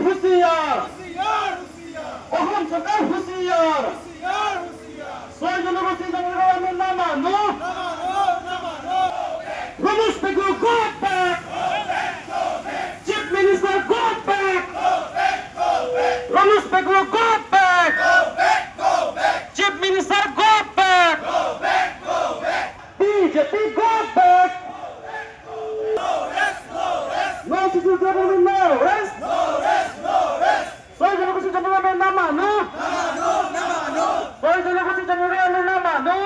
হুঁশিয়ার অসম সরকার হুঁশিয়ার 6 জনগোষ্ঠী জনগণের না মানো Ramesh Bagu, go back! Chief Minister, go back! Ramesh Bagu, go back! Chief Minister, go back! BJP, go back! No civil government, no rest! Soy Janagosi Janagame Nama, no? Soy Janagosi Janagame Nama, no?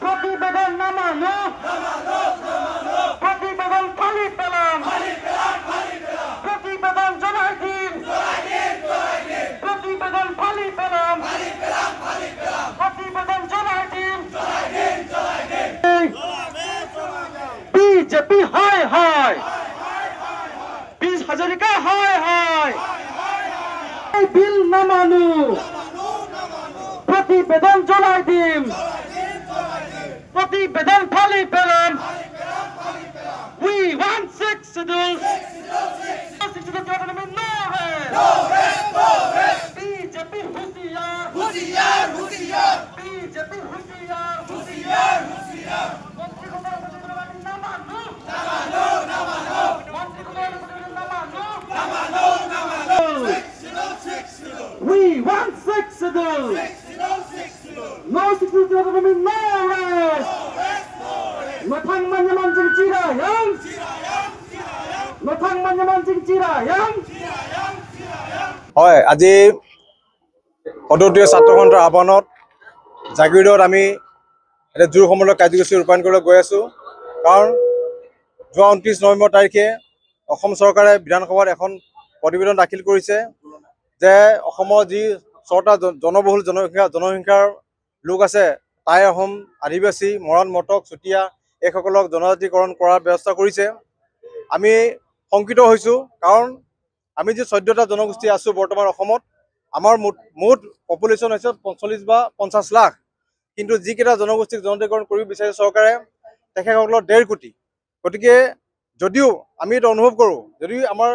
Pratibedan Nama, no? Pratibedan Pali Pelam! Pratibedan Janai Team! Pratibedan Pali Pelam! Pratibedan Janai Team! BJP high high! Biz Hazarika high high! Bill Namanu! Pratibedan Janai Team! Pratibedan Pali Pelam! We want 6 schedules! 6 schedules government, no rest! BJP Hussiyar! BJP Hussiyar! Mantri Kumar Mujibur Namanu! Mantri Kumar Mujibur Namanu! We want 6 schedules! No 6 schedules government, no rest! Matang manyamanjing cirayang! Matang manyamanjing cirayang! হয় আজি সদৌতীয় ছাত্ৰ সন্থাৰ আহ্বানত জাগিৰোডত আমি এটা জোৰ সমন্বয় কাৰ্যসূচী ৰূপায়ণ কৰিবলৈ গৈ আছোঁ কাৰণ যোৱা 29 নৱেম্বৰ তাৰিখে অসম চৰকাৰে বিধানসভাত এখন প্ৰতিবেদন দাখিল কৰিছে যে অসমৰ যি 6টা জনবহুল জনসংখ্যাৰ লোক আছে টাই আহোম আদিবাসী মৰাণ মটক চুতীয়া এইসকলক জনজাতিকৰণ কৰাৰ ব্যৱস্থা কৰিছে আমি শংকিত হৈছোঁ কাৰণ আমি যে 14টা জনগোষ্ঠী আছো বৰ্তমান অসমত আমাৰ মুঠ পপুলেশ্যন হৈছে 45 বা 50 লাখ কিন্তু যিকেইটা জনগোষ্ঠীক জনজাতিকৰণ কৰিব বিচাৰে চৰকাৰে তেখেতসকলৰ 1.5 কোটি গতিকে যদিও আমি এটা অনুভৱ কৰোঁ যদি আমাৰ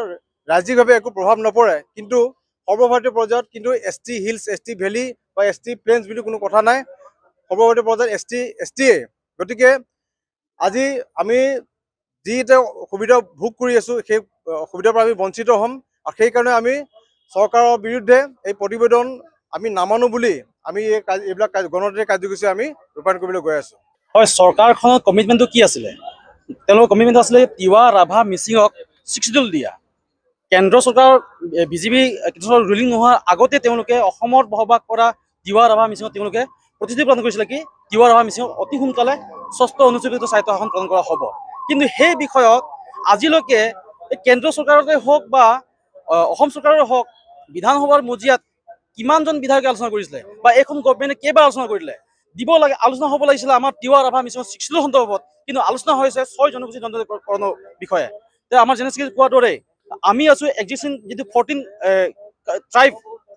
ৰাজ্যিকভাৱে একো প্ৰভাৱ নপৰে কিন্তু সৰ্বভাৰতীয় পৰ্যায়ত কিন্তু এছটি হিলছ এছটি ভেলী বা এছটি প্লেইনছ বুলি কোনো কথা নাই সৰ্বভাৰতীয় পৰ্যায়ত এছটিয়ে গতিকে আজি আমি যি এটা সুবিধা ভোগ কৰি আছোঁ সেই সুবিধাৰ পৰা আমি বঞ্চিত হ'ম আৰু সেইকাৰণে আমি চৰকাৰৰ বিৰুদ্ধে এই প্ৰতিবেদন আমি নামানো বুলি আমি এইবিলাক গণতান্ত্ৰিক কাৰ্যসূচী আমি ৰূপায়ণ কৰিবলৈ গৈ আছোঁ হয় চৰকাৰখনৰ কমিটমেণ্টটো কি আছিলে তেওঁলোকৰ কমিটমেণ্ট আছিলে তিৱা ৰাভা মিচিঙক 6 শিডিউল দিয়া কেন্দ্ৰ চৰকাৰ বিজেপি ৰুলিং নোহোৱাৰ আগতে তেওঁলোকে অসমত বসবাস কৰা তিৱা ৰাভা মিচিঙক তেওঁলোকে প্ৰতিশ্ৰুতি প্ৰদান কৰিছিলে কি তিৱা ৰাভা মিচিঙক অতি সোনকালে 6টা অনুসূচিত স্বায়ত্ত শাসন প্ৰদান কৰা হ'ব কিন্তু সেই বিষয়ত আজিলৈকে কেন্দ্ৰ চৰকাৰতে হওক বা অসম চৰকাৰৰে হওক বিধানসভাৰ মজিয়াত কিমানজন বিধায়কে আলোচনা কৰিছিলে বা এখন গভৰ্ণমেণ্টে কেইবাৰ আলোচনা কৰিলে দিব লাগে আলোচনা হ'ব লাগিছিলে আমাৰ তিৱা ৰাভা মিচিঙৰ 6 শিডিউল সন্দৰ্ভত কিন্তু আলোচনা হৈছে 6 জনগোষ্ঠী জনজাতিকৰণৰ বিষয়ে আমাৰ জেনেৰেল কোৱাৰ দৰে আমি আছো এক্সিষ্টিং যিটো 14 ট্ৰাইব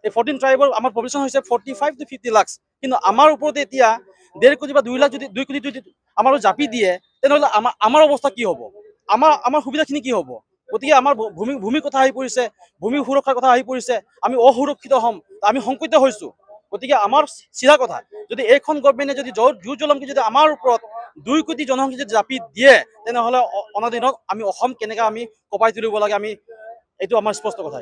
এই 14 ট্ৰাইবৰ আমাৰ পপুলেশ্যন হৈছে 45 to 50 লাখ কিন্তু আমাৰ ওপৰতে এতিয়া 1.5 কোটি বা 2 লাখ যদি 2 কোটি যদি আমাৰ জাপি দিয়ে তেনেহ'লে আমাৰ অৱস্থা কি হ'ব আমাৰ সুবিধাখিনি কি হ'ব গতিকে আমাৰ ভূমিৰ কথা আহি পৰিছে ভূমি সুৰক্ষাৰ কথা আহি পৰিছে আমি অসুৰক্ষিত হ'ম আমি সংকট হৈছোঁ গতিকে আমাৰ চিধা কথা যদি এইখন গভৰ্ণমেণ্টে যদি জোৰ জলমকে যদি আমাৰ ওপৰত 2 কোটি জনসংখ্যা যদি জাপি দিয়ে তেনেহ'লে অনাদিনত আমি অসম কেনেকৈ আমি কপাই তুলিব লাগে আমি এইটো আমাৰ স্পষ্ট কথা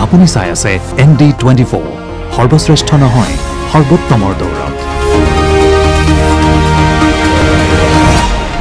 আপুনি চাই আছে ND24 সৰ্বশ্ৰেষ্ঠ নহয় সৰ্বোত্তমৰ দৌৰ